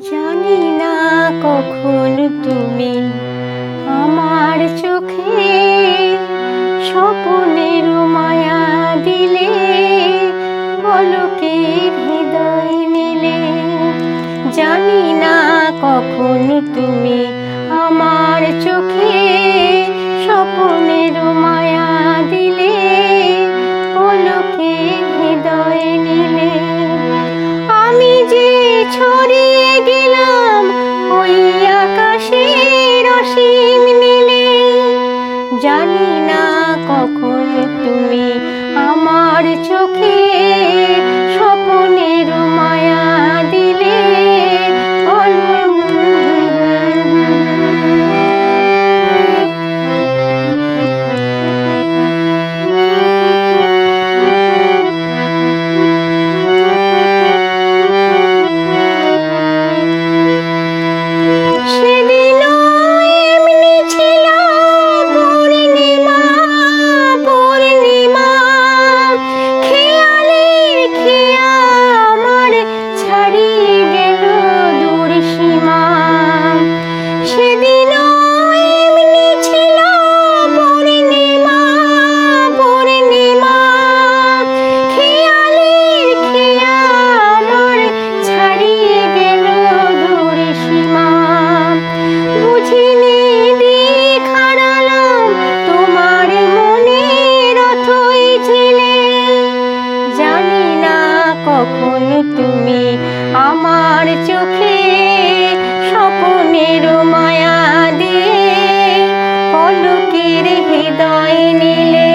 জানি না কখন তুমি আমার চোখে স্বপ্নের মায়া দিলে, পলকের হৃদয় নিলে। জানি না কখন তুমি আমার চোখে স্বপ্নের মায়া দিলে, পলকের হৃদয় নিলে। আমি যে ছড়িয়ে গেলাম ওই আকাশের অসীম নীলে। জানি না কখন তুমি আমার চোখে স্বপ্নের মায়া দিলে, কখন তুমি আমার চোখে স্বপ্নের মায়া দিয়ে পলকের হৃদয় নিলে।